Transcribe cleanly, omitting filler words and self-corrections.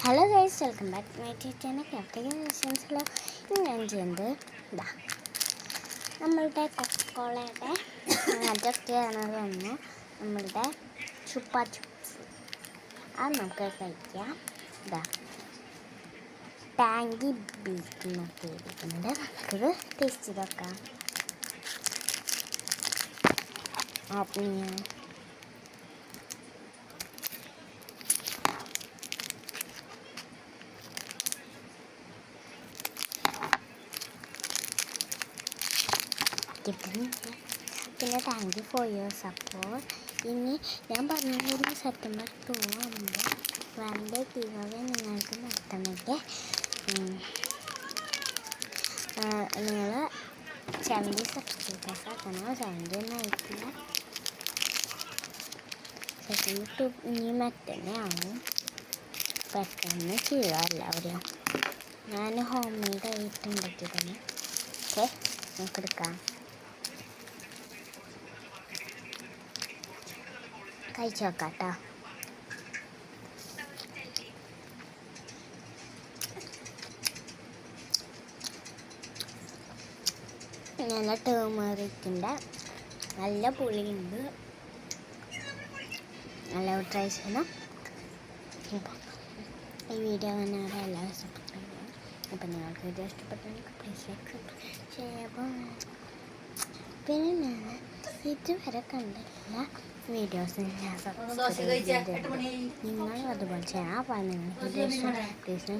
Hello guys, welcome back to my channel captain വിഷൻസിലോ. ഇന്ന് ഞാൻ ചെയ്യുന്നത് ഇതാ നമ്മളുടെ കൊക്കോളയുടെ അതൊക്കെയാണ് വന്നു നമ്മളുടെ ചുപ്പാ ചുപ്സ്. അത് നമുക്ക് കഴിക്കാം. ഇതാ ടാങ്കി ബീഫ് എന്നൊക്കെ ഇരിക്കുന്നുണ്ട്. നമുക്കിത് ടേസ്റ്റ് ചെയ്ത് നോക്കാം. ഓപ്പൺ ചെയ്യാം. കിട്ടുന്നില്ല. പിന്നെ thank you for your support. ഇനി ഞാൻ പറഞ്ഞൊരു സെപ്റ്റംബർ 2 ആകുമ്പോൾ വൺഡേ ഗീവവേ നിങ്ങൾക്ക് നടത്തണമെങ്കിൽ നിങ്ങൾ 70 സബ്സ്ക്രൈബേഴ്സ് ആക്കണം. 70 ഒന്നും ആയിട്ടില്ല. സെപ്റ്റംബർ 2 ഇനി മറ്റന്നെ ആവും. പെട്ടെന്ന് ചെയ്യുക എല്ലാവരും. ഞാൻ ഹോം മെയ്ഡ് ആയിട്ട് ഉണ്ടാക്കിയതാണ്. ഓക്കെ, നമുക്കെടുക്കാം. കഴിച്ച് നോക്കാം കേട്ടോ. നല്ല ടേമറിക്കിൻ്റെ നല്ല പുളിയുണ്ട്. നല്ല ട്രൈ ചെയ്യണം. ഈ വീഡിയോ കാണാതെ എല്ലാവരും സബ്സ്ക്രൈബ് ചെയ്യണം. അപ്പം നിങ്ങൾക്ക് വീഡിയോ ഇഷ്ടപ്പെട്ടെങ്കിൽ പ്ലീസ് ലൈക്ക് ചെയ്യാം. പിന്നെ ഞാൻ ഇതുവരെ കണ്ടില്ല വീഡിയോസ് ഞാൻ സബ്സ്ക്രൈബ് ചെയ്തിട്ടുണ്ട്. നിങ്ങളും അതുപോലെ ചെയ്യാം. അപ്പം നിങ്ങൾക്ക് വീഡിയോ ഇഷ്ടം പ്ലീസ്